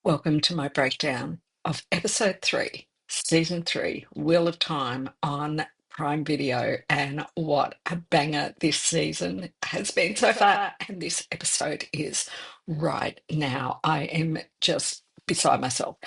Welcome to my breakdown of episode 3, season 3, Wheel of Time on Prime Video. And what a banger this season has been so far. And this episode is right now. I am just beside myself.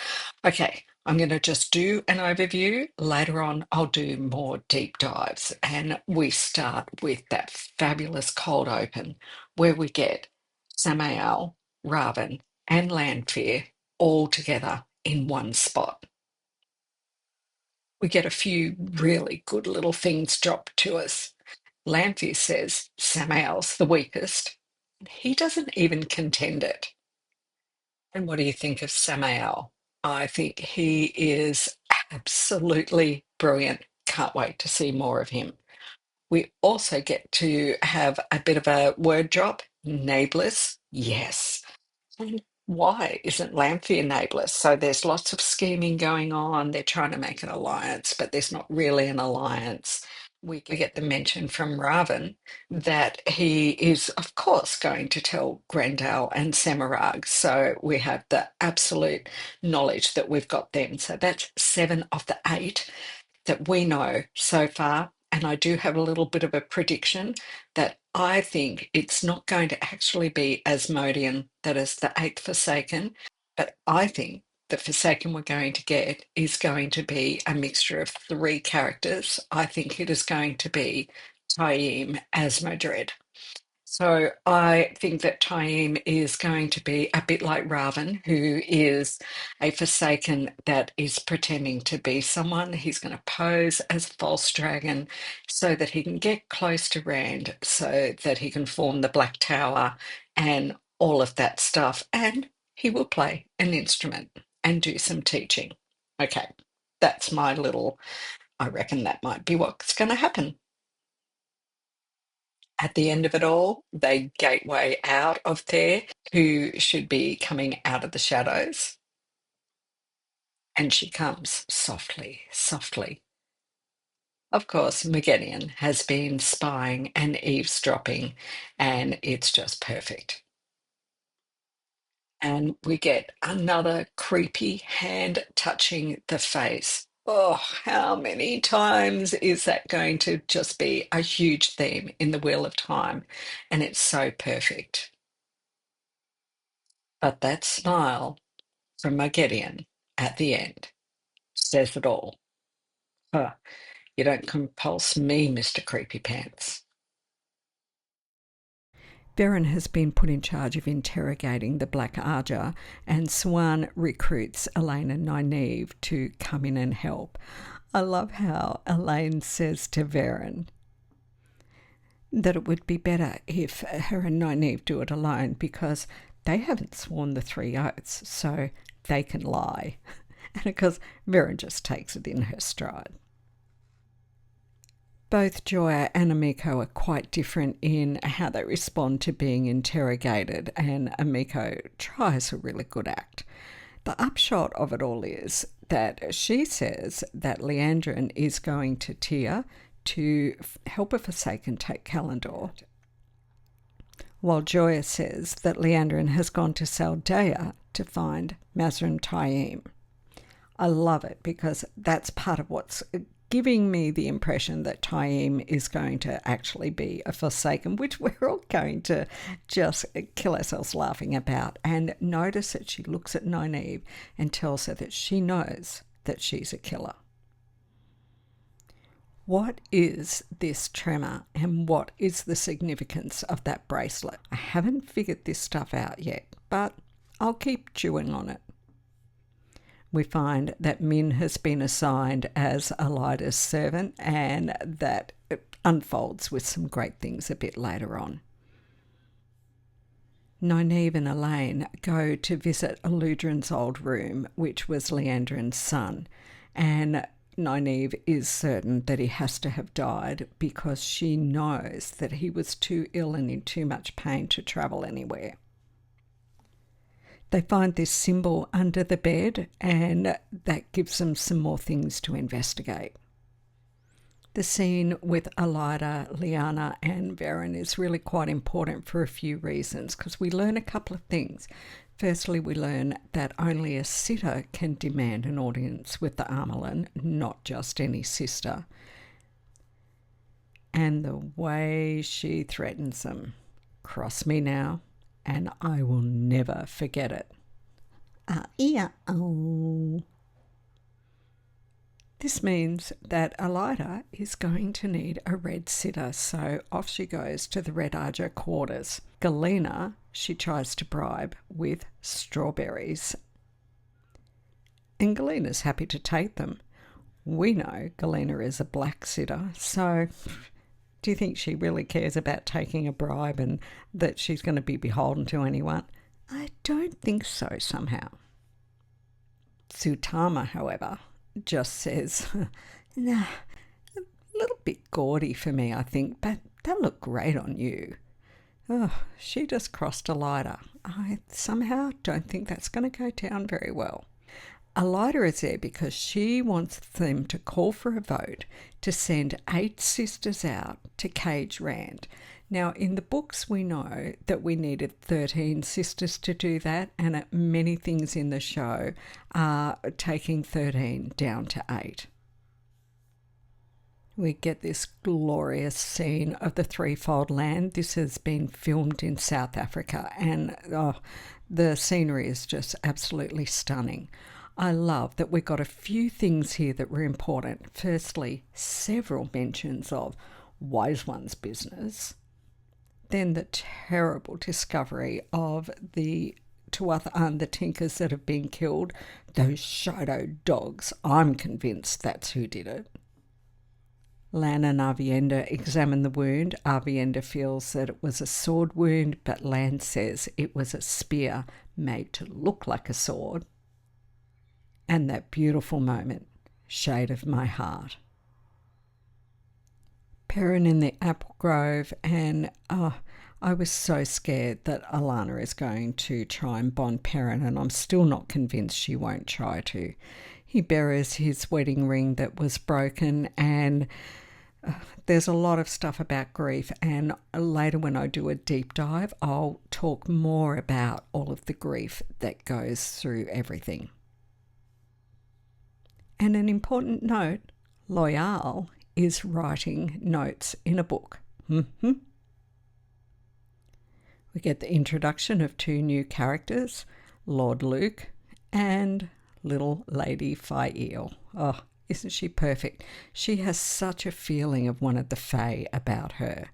Okay, I'm going to just do an overview. Later on, I'll do more deep dives. And we start with that fabulous cold open where we get Sammael, Rahvin, and Lanfear all together in one spot. We get a few really good little things dropped to us. Lanfear says Sammael's the weakest. He doesn't even contend it. And what do you think of Sammael? I think he is absolutely brilliant. Can't wait to see more of him. We also get to have a bit of a word drop. Nae'blis, yes. And why isn't Lanfear Nae'blis? So there's lots of scheming going on. They're trying to make an alliance, but there's not really an alliance. We get the mention from Rahvin that he is, of course, going to tell Grendael and Semirhage. So we have the absolute knowledge that we've got them. So that's 7 of the 8 that we know so far. And I do have a little bit of a prediction that I think it's not going to actually be Asmodean that is the 8th Forsaken, but I think the Forsaken we're going to get is going to be a mixture of 3 characters. I think it is going to be Taim Asmodred. So I think that Taim is going to be a bit like Rahvin, who is a Forsaken that is pretending to be someone. He's going to pose as a false dragon so that he can get close to Rand, so that he can form the Black Tower and all of that stuff. And he will play an instrument and do some teaching. Okay, that's my little, I reckon that might be what's going to happen. At the end of it all, they gateway out of there, who should be coming out of the shadows. And she comes softly, softly. Of course, Moghedien has been spying and eavesdropping, and it's just perfect. And we get another creepy hand touching the face. Oh, how many times is that going to just be a huge theme in the Wheel of Time? And it's so perfect. But that smile from Moghedien at the end says it all. Huh, you don't compulse me, Mr. Creepy Pants. Verin has been put in charge of interrogating the Black Ajah, and Siuan recruits Elaine and Nynaeve to come in and help. I love how Elayne says to Verin that it would be better if her and Nynaeve do it alone because they haven't sworn the 3 oaths, so they can lie. And of course, Verin just takes it in her stride. Both Joya and Emiko are quite different in how they respond to being interrogated, and Emiko tries a really good act. The upshot of it all is that she says that Liandrin is going to Tear to help a Forsaken take Calendar, while Joya says that Liandrin has gone to Saldea to find Mazrim Taim. I love it because that's part of what's giving me the impression that Taim is going to actually be a Forsaken, which we're all going to just kill ourselves laughing about. And notice that she looks at Nynaeve and tells her that she knows that she's a killer. What is this tremor and what is the significance of that bracelet? I haven't figured this stuff out yet, but I'll keep chewing on it. We find that Min has been assigned as Elayda's servant, and that it unfolds with some great things a bit later on. Nynaeve and Elayne go to visit Eludrin's old room, which was Liandrin's son, and Nynaeve is certain that he has to have died because she knows that he was too ill and in too much pain to travel anywhere. They find this symbol under the bed, and that gives them some more things to investigate. The scene with Elaida, Liana and Verin is really quite important for a few reasons because we learn a couple of things. Firstly, we learn that only a sitter can demand an audience with the Amyrlin, not just any sister. And the way she threatens them, cross me now, and I will never forget it. This means that Elaida is going to need a red sitter, so off she goes to the Red Ajah quarters. Galena she tries to bribe with strawberries. And Galena's happy to take them. We know Galena is a black sitter, so do you think she really cares about taking a bribe and that she's going to be beholden to anyone? I don't think so somehow. Tsutama, however, just says, nah, a little bit gaudy for me, I think, but they'll look great on you. Oh, she just crossed Elaida. I somehow don't think that's going to go down very well. Elaida is there because she wants them to call for a vote to send 8 sisters out to cage Rand. Now, in the books, we know that we needed 13 sisters to do that, and many things in the show are taking 13 down to 8. We get this glorious scene of the threefold land. This has been filmed in South Africa, and the scenery is just absolutely stunning. I love that we got a few things here that were important. Firstly, several mentions of Wise One's business. Then the terrible discovery of the Tuatha and the Tinkers that have been killed. Those shadow dogs. I'm convinced that's who did it. Lan and Aviendha examine the wound. Aviendha feels that it was a sword wound, but Lan says it was a spear made to look like a sword. And that beautiful moment, shade of my heart. Verin in the apple grove, and I was so scared that Alanna is going to try and bond Verin, and I'm still not convinced she won't try to. He buries his wedding ring that was broken, and there's a lot of stuff about grief, and later when I do a deep dive, I'll talk more about all of the grief that goes through everything. And an important note, Loial is writing notes in a book. We get the introduction of 2 new characters, Lord Luke and little Lady Aiel. Oh, isn't she perfect? She has such a feeling of one of the Fae about her.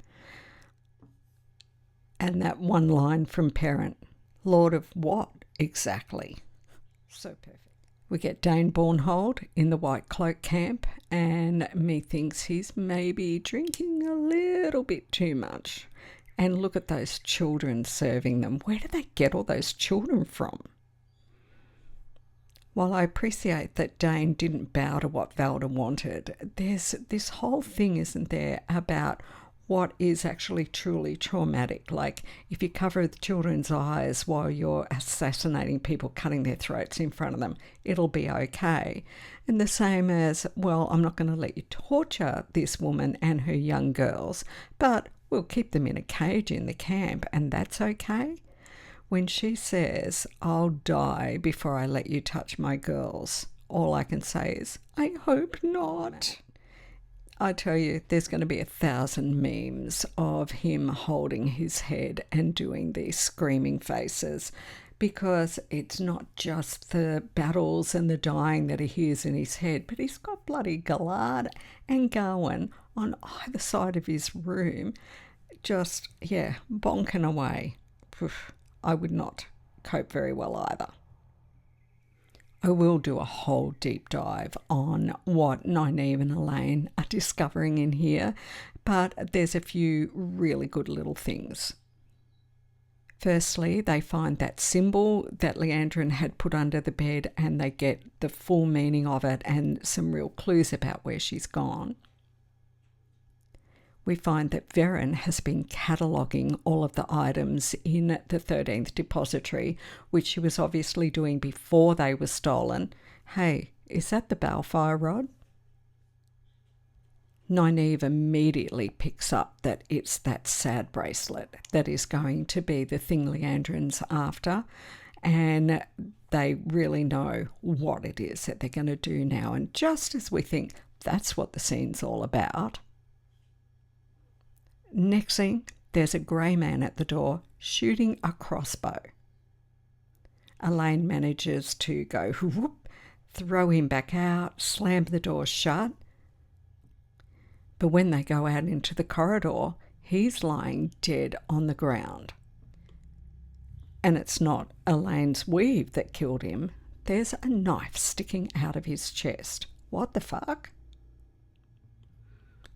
And that one line from Parent, Lord of what exactly? So perfect. We get Dane Bornhold in the White Cloak camp, and methinks he's maybe drinking a little bit too much. And look at those children serving them. Where did they get all those children from? While I appreciate that Dane didn't bow to what Valda wanted, there's this whole thing, isn't there, about what is actually truly traumatic. Like, if you cover the children's eyes while you're assassinating people, cutting their throats in front of them, it'll be okay. And the same as, well, I'm not going to let you torture this woman and her young girls, but we'll keep them in a cage in the camp, and that's okay. When she says, I'll die before I let you touch my girls, all I can say is, I hope not. I tell you, there's going to be 1,000 memes of him holding his head and doing these screaming faces, because it's not just the battles and the dying that he hears in his head, but he's got bloody Galad and Gawain on either side of his room, just, bonking away. I would not cope very well either. I will do a whole deep dive on what Nynaeve and Elaine are discovering in here, but there's a few really good little things. Firstly, they find that symbol that Liandrin had put under the bed, and they get the full meaning of it and some real clues about where she's gone. We find that Verin has been cataloguing all of the items in the 13th depository, which she was obviously doing before they were stolen. Hey, is that the balefire rod? Nynaeve immediately picks up that it's that sad bracelet that is going to be the thing Liandrin's after, and they really know what it is that they're going to do now. And just as we think that's what the scene's all about, next thing, there's a grey man at the door shooting a crossbow. Elayne manages to go whoop, throw him back out, slam the door shut. But when they go out into the corridor, he's lying dead on the ground. And it's not Elaine's weave that killed him. There's a knife sticking out of his chest. What the fuck?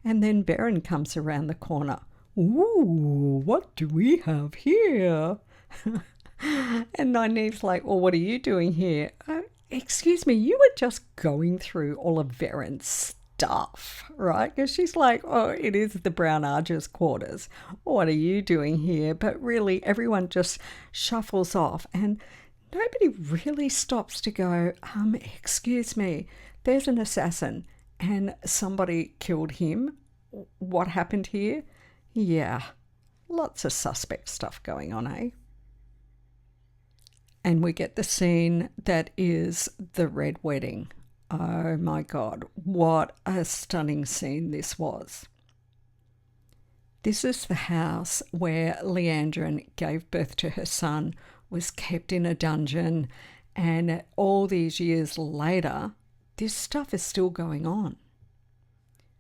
And then Verin comes around the corner. Ooh, what do we have here? And Nynaeve's like, well, what are you doing here? Excuse me, you were just going through all of Verin's stuff, right? Because she's like, oh, it is the Brown Ajah's quarters. What are you doing here? But really, everyone just shuffles off and nobody really stops to go, excuse me, there's an assassin and somebody killed him. What happened here? Yeah, lots of suspect stuff going on, eh? And we get the scene that is the Red Wedding. Oh my God, what a stunning scene this was. This is the house where Liandrin gave birth to her son, was kept in a dungeon, and all these years later, this stuff is still going on.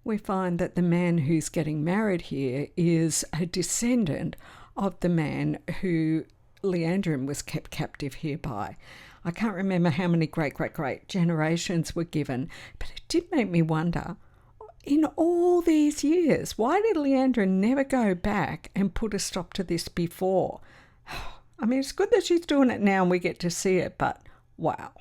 We find that the man who's getting married here is a descendant of the man who Liandrin was kept captive here by. I can't remember how many great generations were given, but it did make me wonder, in all these years, why did Liandrin never go back and put a stop to this before? I mean, it's good that she's doing it now and we get to see it, but wow.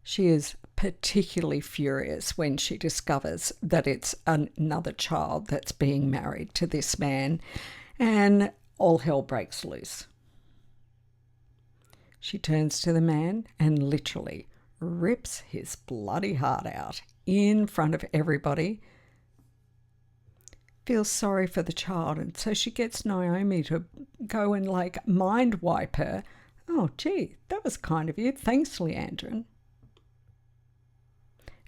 She is particularly furious when she discovers that it's another child that's being married to this man, and all hell breaks loose. She turns to the man and literally rips his bloody heart out in front of everybody. Feels sorry for the child, and so she gets Naomi to go and mind wipe her. Oh, gee, that was kind of you. Thanks, Liandrin.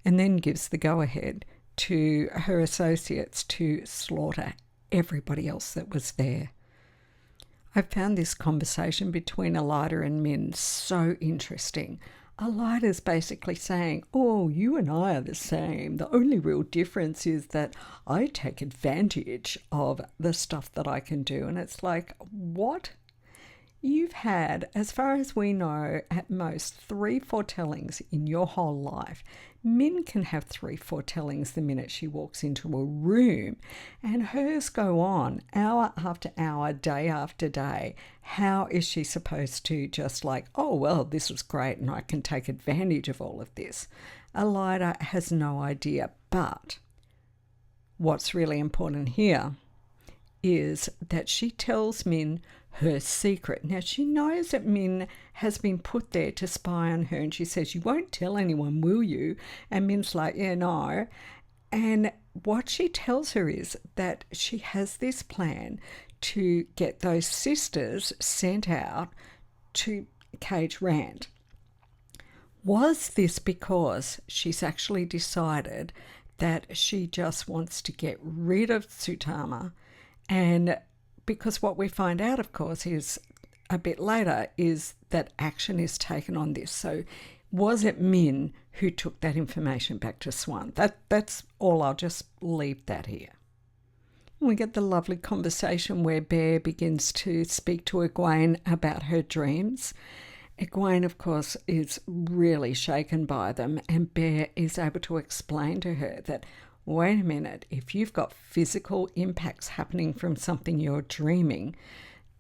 And then gives the go-ahead to her associates to slaughter everybody else that was there. I found this conversation between Elaida and Min so interesting. Elaida's basically saying, oh, you and I are the same. The only real difference is that I take advantage of the stuff that I can do. And it's like, what? You've had, as far as we know, at most 3 foretellings in your whole life. Min can have 3 foretellings the minute she walks into a room, and hers go on hour after hour, day after day. How is she supposed to just oh, well, this was great and I can take advantage of all of this? Elaida has no idea, but what's really important here is that she tells Min her secret. Now, she knows that Min has been put there to spy on her, and she says, you won't tell anyone, will you? And Min's like, yeah, no. And what she tells her is that she has this plan to get those sisters sent out to cage Rand. Was this because she's actually decided that she just wants to get rid of Tsutama? And because what we find out, of course, is a bit later, is that action is taken on this. So was it Min who took that information back to Siuan? That's all. I'll just leave that here. We get the lovely conversation where Bear begins to speak to Egwene about her dreams. Egwene, of course, is really shaken by them, and Bear is able to explain to her that, wait a minute, if you've got physical impacts happening from something you're dreaming,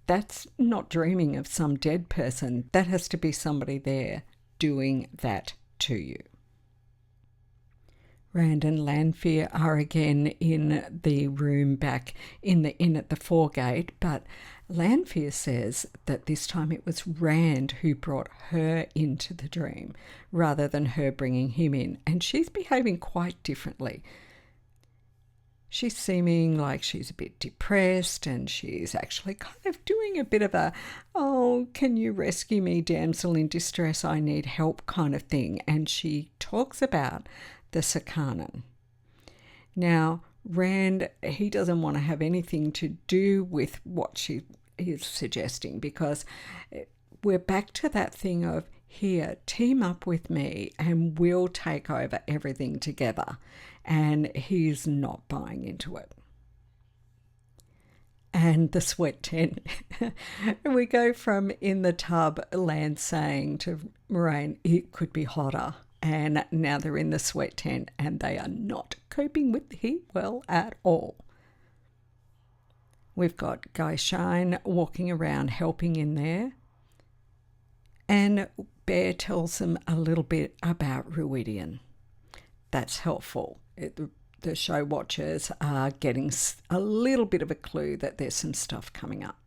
that's not dreaming of some dead person. That has to be somebody there doing that to you. Rand and Lanfear are again in the room back in the inn at the foregate, but Lanfear says that this time it was Rand who brought her into the dream rather than her bringing him in, and she's behaving quite differently. She's seeming like she's a bit depressed, and she's actually kind of doing a bit of a, oh, can you rescue me, damsel in distress, I need help kind of thing. And she talks about the Sakanan. Now, Rand, he doesn't want to have anything to do with what she is suggesting, because we're back to that thing of, here, team up with me and we'll take over everything together. And he's not buying into it. And the sweat tent. We go from in the tub, Lan saying to Moiraine, it could be hotter. And now they're in the sweat tent and they are not coping with the heat well at all. We've got Guy Shine walking around helping in there. And Bear tells them a little bit about Rahvin. That's helpful. The show watchers are getting a little bit of a clue that there's some stuff coming up.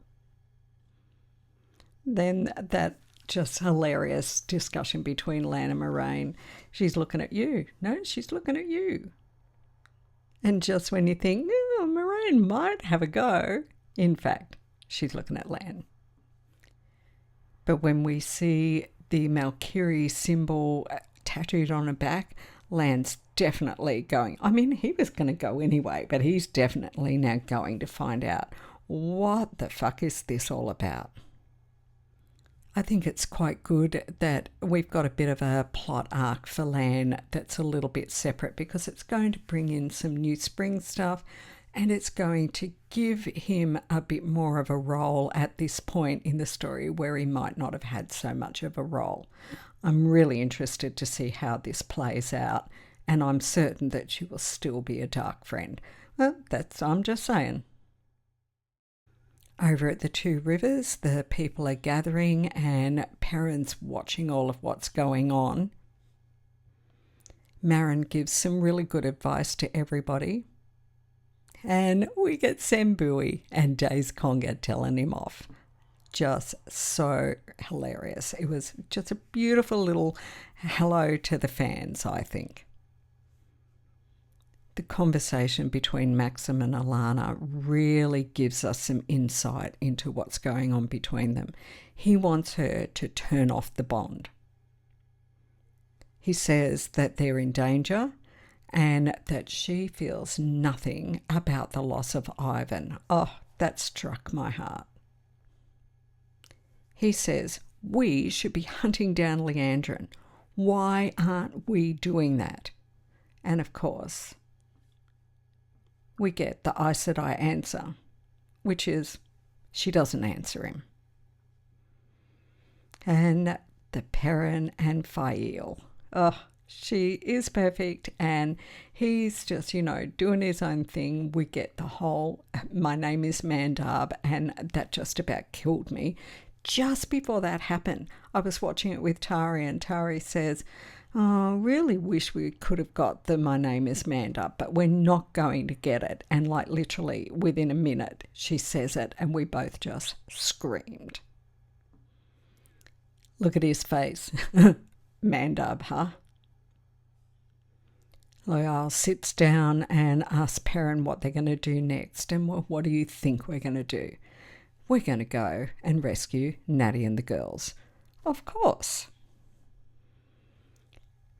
Then that just hilarious discussion between Lan and Moiraine. She's looking at you. No, she's looking at you. And just when you think, oh, Moiraine might have a go, in fact, she's looking at Lan. But when we see the Malkiri symbol tattooed on her back, Lan's definitely going. I mean, he was going to go anyway, but he's definitely now going to find out what the fuck is this all about. I think it's quite good that we've got a bit of a plot arc for Lan that's a little bit separate, because it's going to bring in some new spring stuff, and it's going to give him a bit more of a role at this point in the story where he might not have had so much of a role. I'm really interested to see how this plays out, and I'm certain that she will still be a dark friend. Well, I'm just saying. Over at the Two Rivers, the people are gathering and Perrin's watching all of what's going on. Marin gives some really good advice to everybody. And we get Sambui and Daze Conga telling him off. Just so hilarious. It was just a beautiful little hello to the fans, I think. The conversation between Maxim and Alanna really gives us some insight into what's going on between them. He wants her to turn off the bond. He says that they're in danger and that she feels nothing about the loss of Ivan. Oh, that struck my heart. He says, we should be hunting down Liandrin. Why aren't we doing that? And of course, we get the Aes Sedai answer, which is she doesn't answer him. And the Perrin and Fael. Oh, she is perfect, and he's just, doing his own thing. We get the whole, my name is Mandab, and that just about killed me. Just before that happened, I was watching it with Tari, and Tari says, oh, I really wish we could have got the my name is Mandab, but we're not going to get it. And like literally within a minute, she says it, and we both just screamed. Look at his face. Mandab, huh? Loyal sits down and asks Perrin what they're going to do next. And what do you think we're going to do? We're going to go and rescue Natty and the girls. Of course.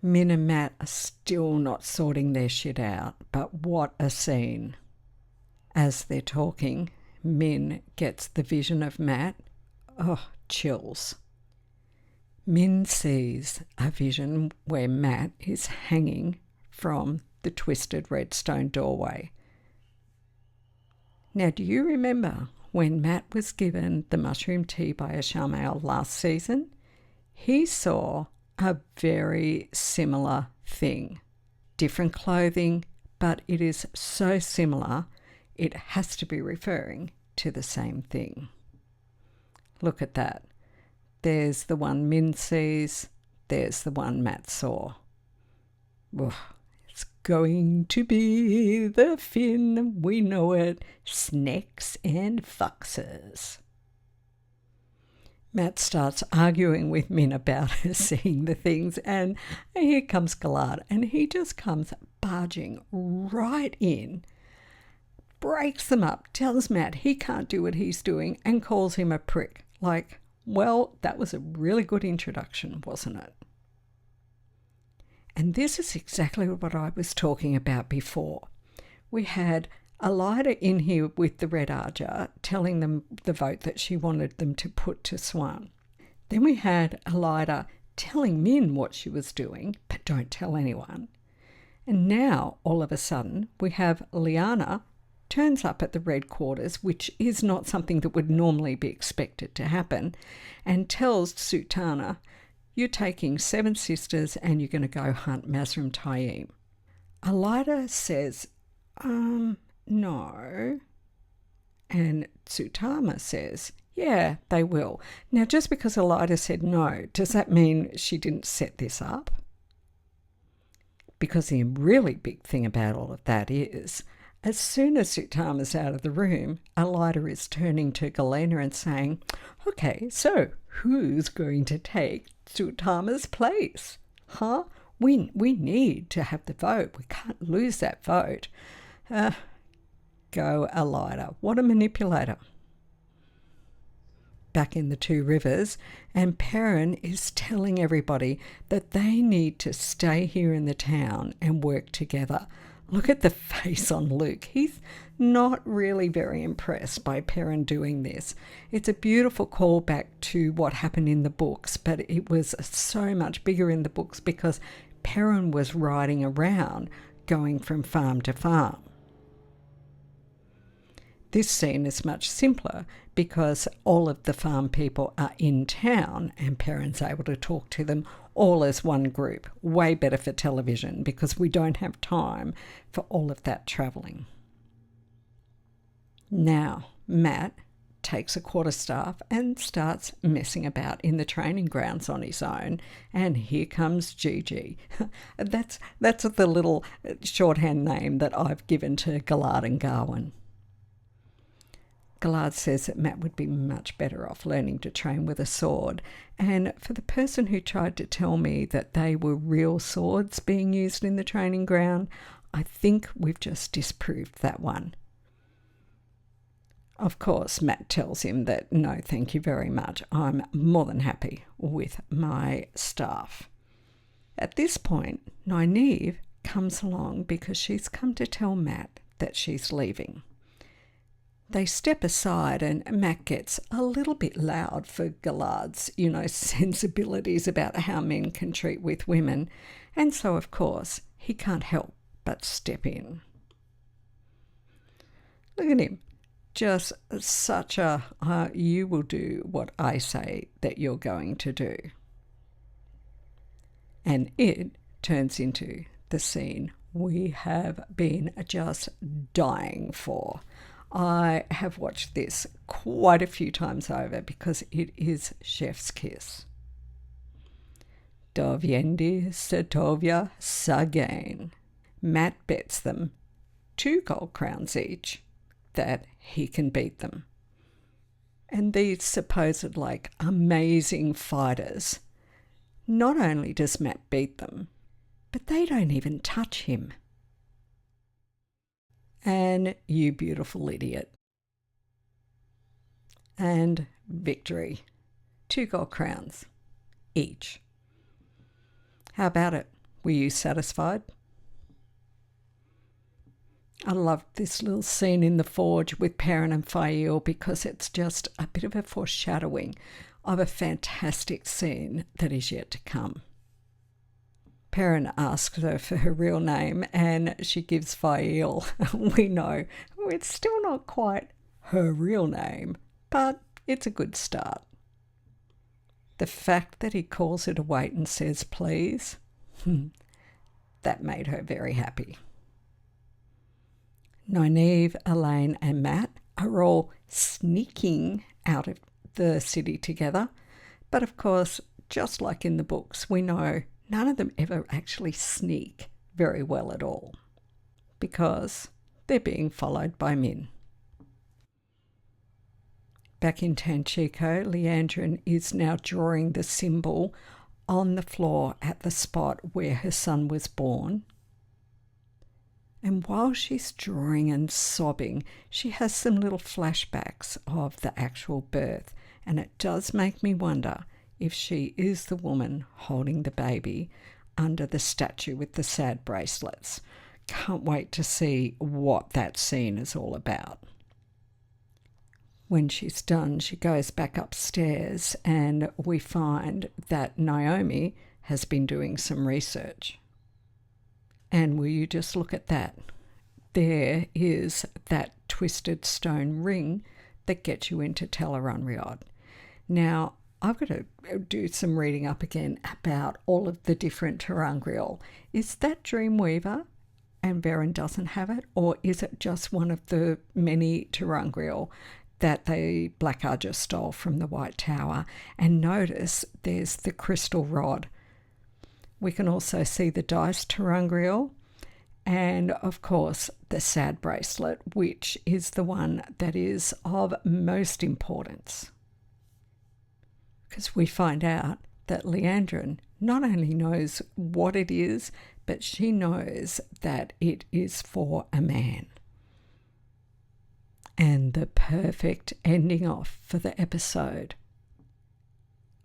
Min and Matt are still not sorting their shit out, but what a scene. As they're talking, Min gets the vision of Matt. Oh, chills. Min sees a vision where Matt is hanging from the twisted redstone doorway. Now, do you remember when Matt was given the mushroom tea by a Sammael last season? He saw a very similar thing. Different clothing, but it is so similar, it has to be referring to the same thing. Look at that. There's the one Min sees, there's the one Matt saw. Oof. It's going to be the fin, we know it, snakes and foxes. Matt starts arguing with Min about her seeing the things, and here comes Galad, and he just comes barging right in breaks them up, tells Matt he can't do what he's doing, and calls him a prick. Like, well, that was a really good introduction, wasn't it? And this is exactly what I was talking about before. We had Elaida in here with the Red Ajah telling them the vote that she wanted them to put to Siuan. Then we had Elaida telling Min what she was doing, but don't tell anyone. And now, all of a sudden, we have Liana turns up at the Red Quarters, which is not something that would normally be expected to happen, and tells Tsutama, you're taking 7 sisters and you're going to go hunt Mazrim Taim. Elaida says, no. And Tsutama says, yeah, they will. Now, just because Elaida said no, does that mean she didn't set this up? Because the really big thing about all of that is, as soon as Tsutama's out of the room, Elaida is turning to Galena and saying, okay, so who's going to take Tsutama's place? Huh? We need to have the vote. We can't lose that vote. Go Elaida. What a manipulator. Back in the Two Rivers, and Perrin is telling everybody that they need to stay here in the town and work together. Look at the face on Luke. He's not really very impressed by Perrin doing this. It's a beautiful callback to what happened in the books, but it was so much bigger in the books because Perrin was riding around, going from farm to farm. This scene is much simpler because all of the farm people are in town and Perrin's able to talk to them all as one group. Way better for television because we don't have time for all of that travelling. Now, Matt takes a quarterstaff and starts messing about in the training grounds on his own, and here comes Gigi. That's the little shorthand name that I've given to Galad and Gawain. Galad says that Matt would be much better off learning to train with a sword, and for the person who tried to tell me that they were real swords being used in the training ground, I think we've just disproved that one. Of course, Matt tells him that no, thank you very much. I'm more than happy with my staff. At this point, Nynaeve comes along because she's come to tell Matt that she's leaving. They step aside and Matt gets a little bit loud for Galad's, sensibilities about how men can treat with women. And so, of course, he can't help but step in. Look at him. Just such a, you will do what I say that you're going to do. And it turns into the scene we have been just dying for. I have watched this quite a few times over because it is chef's kiss. Dovyendi Setovia Sagain. Matt bets them 2 gold crowns each that he can beat them. And these supposed amazing fighters, not only does Matt beat them, but they don't even touch him. And you beautiful idiot. And victory. 2 gold crowns each. How about it? Were you satisfied? I love this little scene in the forge with Perrin and Aiel because it's just a bit of a foreshadowing of a fantastic scene that is yet to come. Perrin asks her for her real name and she gives Aiel. We know it's still not quite her real name, but it's a good start. The fact that he calls her to wait and says please, that made her very happy. Nynaeve, Elaine and Matt are all sneaking out of the city together, but of course, just like in the books, we know none of them ever actually sneak very well at all because they're being followed by Min. Back in Tanchico, Liandrin is now drawing the symbol on the floor at the spot where her son was born. And while she's drawing and sobbing, she has some little flashbacks of the actual birth. And it does make me wonder if she is the woman holding the baby under the statue with the sad bracelets. Can't wait to see what that scene is all about. When she's done, she goes back upstairs and we find that Naomi has been doing some research. And will you just look at that? There is that twisted stone ring that gets you into Tel'aran'rhiod. Now, I've got to do some reading up again about all of the different ter'angreal. Is that Dreamweaver and Verin doesn't have it? Or is it just one of the many ter'angreal that the Black Ajah stole from the White Tower? And notice there's the crystal rod. We can also see the dice ter'angreal and, of course, the sad bracelet, which is the one that is of most importance. Because we find out that Liandrin not only knows what it is, but she knows that it is for a man. And the perfect ending off for the episode.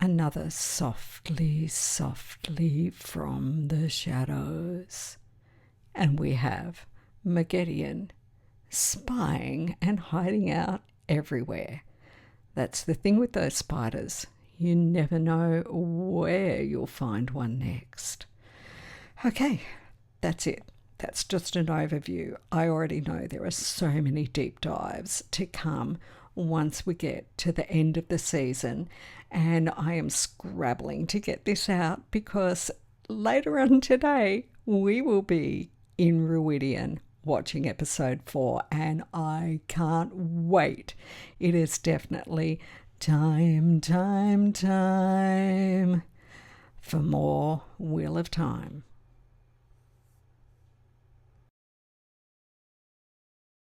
Another softly, softly from the shadows. And we have Moghedien spying and hiding out everywhere. That's the thing with those spiders. You never know where you'll find one next. Okay, that's it. That's just an overview. I already know there are so many deep dives to come once we get to the end of the season, and I am scrabbling to get this out because later on today we will be in Ruidian watching episode 4, and I can't wait. It is definitely time for more Wheel of Time.